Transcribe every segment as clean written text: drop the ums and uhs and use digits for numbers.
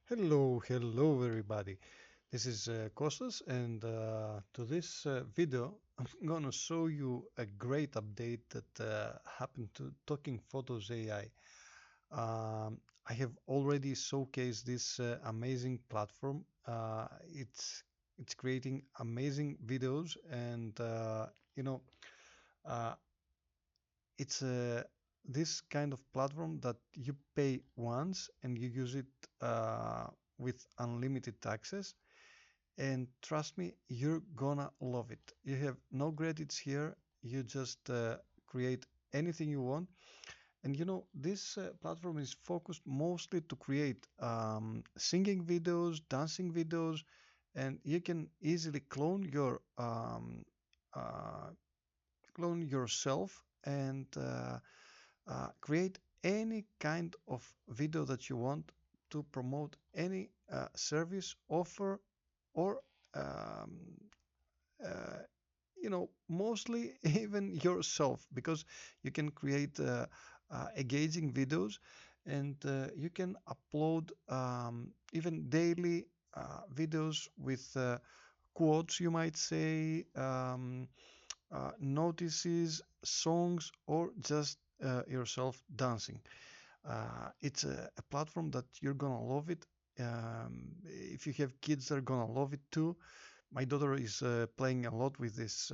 Hello everybody. This is Kostas, and to this video, I'm gonna show you a great update that happened to Talking Photos AI. I have already showcased this amazing platform. It's creating amazing videos, and you know, uh, it's this kind of platform that you pay once and you use it with unlimited access. And trust me, you're gonna love it. You have no credits here. You just create anything you want. And this platform is focused mostly to create singing videos, dancing videos, and you can easily uh, clone yourself and create any kind of video that you want to promote any service, offer, or um, uh, mostly even yourself, because you can create engaging videos, and you can upload even daily videos with quotes, you might say, notices, songs, or just yourself dancing. It's a platform that you're gonna love it. If you have kids, they're gonna love it too. My daughter is playing a lot with this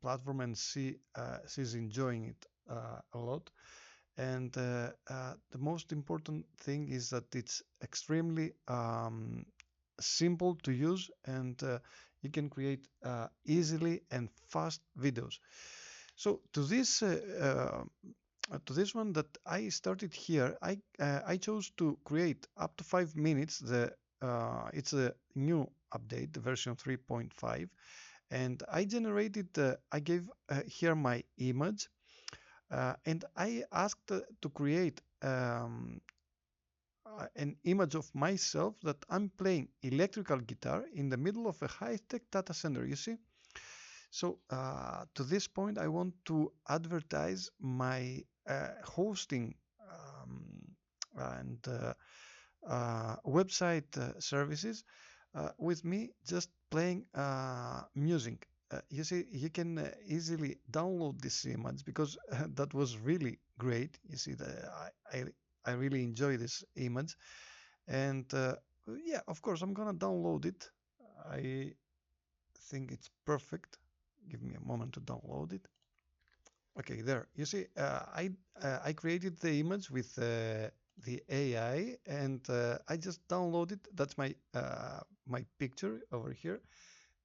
platform, and she's enjoying it a lot. And the most important thing is that it's extremely simple to use, and you can create easily and fast videos. So to this one that I started here, I chose to create up to 5 minutes. It's a new update, the version 3.5, and I gave here my image, and I asked to create an image of myself that I'm playing electrical guitar in the middle of a high-tech data center. You see? So to this point, I want to advertise my hosting and website services with me just playing music. You see, you can easily download this image because that was really great. You see, I really enjoy this image, and yeah, of course, I'm gonna download it. I think it's perfect. Give me a moment to download it. Okay, there. You see, I created the image with the AI, and I just downloaded. That's my picture over here,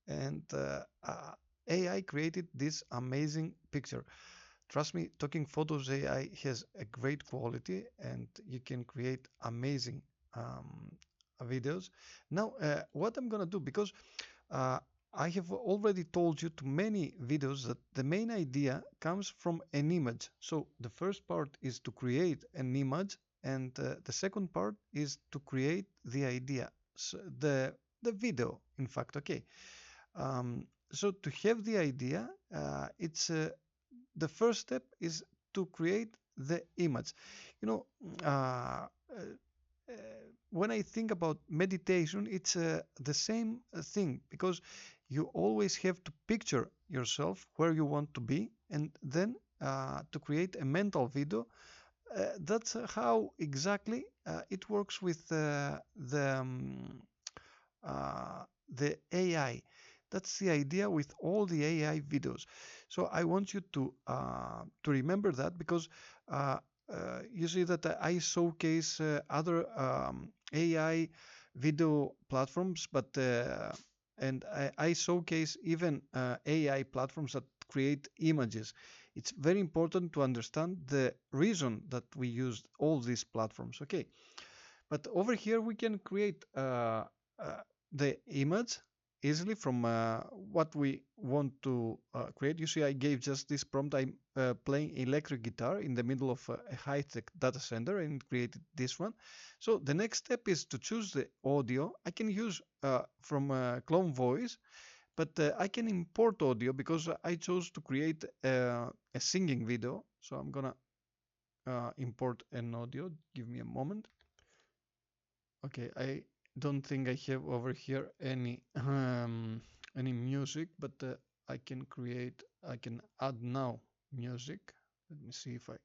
and AI created this amazing picture. Trust me, Talking Photos AI has a great quality, and you can create amazing um, videos. Now, what I'm gonna do, because uh, I have already told you to many videos that the main idea comes from an image. So the first part is to create an image, and the second part is to create the idea, so the video, in fact. Okay. So to have the idea, it's the first step is to create the image. You know, uh, uh, when I think about meditation, it's the same thing, because you always have to picture yourself where you want to be, and then to create a mental video. That's how exactly it works with the AI. That's the idea with all the AI videos. So I want you to remember that, because uh, you see that I showcase other AI video platforms, but and I showcase even AI platforms that create images. It's very important to understand the reason that we use all these platforms. Okay, but over here we can create the image easily from what we want to create. You see, I gave just this prompt. I'm playing electric guitar in the middle of a high-tech data center, and created this one. So the next step is to choose the audio. I can use from Clone Voice, but I can import audio because I chose to create a singing video. So I'm gonna import an audio. Give me a moment. Okay, I don't think I have over here any music, but I can add now music. Let me see if I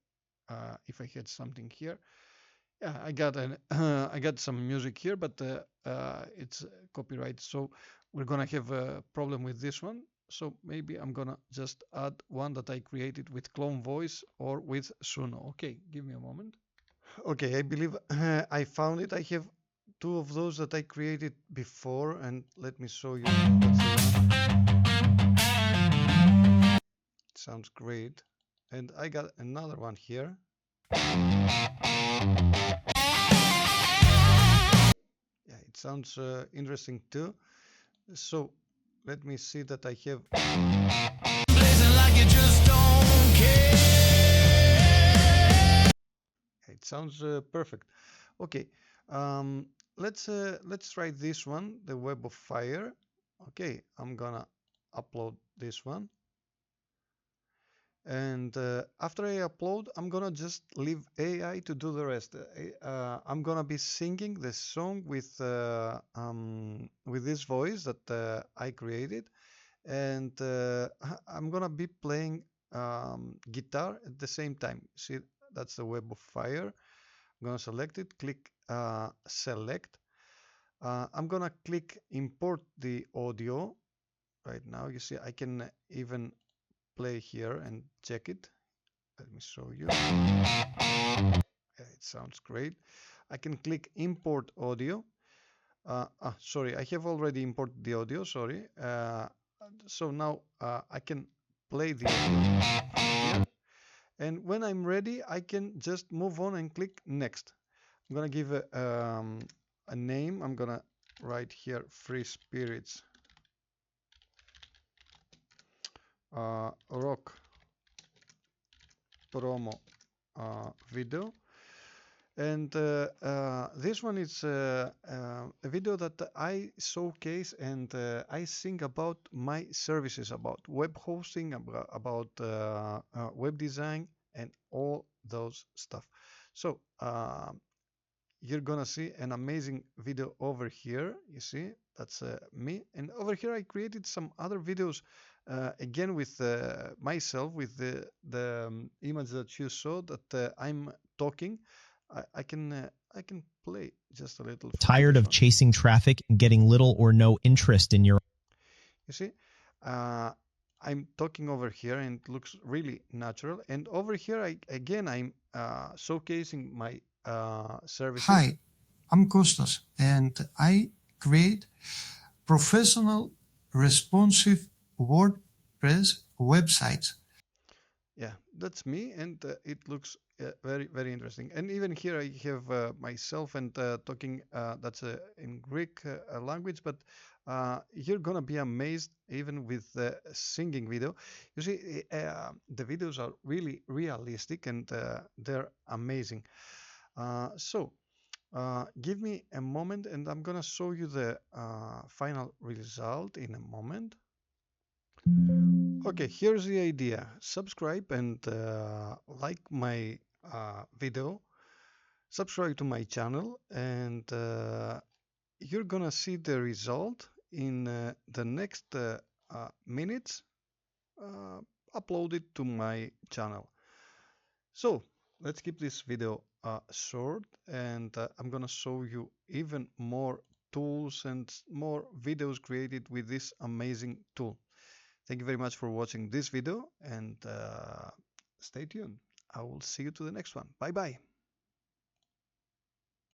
had something here. Yeah, I got some music here, but it's copyright, so we're gonna have a problem with this one. So maybe I'm gonna just add one that I created with Clone Voice or with Suno. Okay, give me a moment. Okay, I believe I found it. I have two of those that I created before, and let me show you what's the one. It sounds great. And I got another one here. Yeah, it sounds interesting too. So let me see that I have. Like you just don't care. It sounds perfect. Okay, let's try this one, the Web of Fire. Okay, I'm gonna upload this one. And after I upload, I'm gonna just leave AI to do the rest. I'm gonna be singing the song with this voice that I created, and I'm gonna be playing guitar at the same time. See, that's the Web of Fire. I'm gonna select it, click select. I'm gonna click import the audio right now. You see, I can even play here and check it. Let me show you. It sounds great. I can click import audio. Sorry, I have already imported the audio. Sorry. So now I can play the audio here. And when I'm ready, I can just move on and click next. I'm gonna give a name. I'm gonna write here Free Spirits rock promo video. And this one is a video that I showcase and I sing about my services, about web hosting, about web design, and all those stuff. So you're gonna see an amazing video over here. You see, that's me. And over here, I created some other videos again with myself, with the image that you saw that I'm talking. I can play just a little. Tired of chasing traffic and getting little or no interest in your. You see, I'm talking over here and it looks really natural. And over here, I'm showcasing my services. Hi, I'm Kostas, and I create professional, responsive WordPress websites. Yeah, that's me, and it looks very, very interesting. And even here, I have myself and talking. That's in Greek language, but you're gonna be amazed even with the singing video. You see, the videos are really realistic and they're amazing. So give me a moment, and I'm gonna show you the final result in a moment. Okay, here's the idea. Subscribe and like my video. Subscribe to my channel, and you're gonna see the result in the next minutes uploaded to my channel. So let's keep this video short, and I'm gonna show you even more tools and more videos created with this amazing tool. Thank you very much for watching this video, and stay tuned. I will see you to the next one. Bye bye.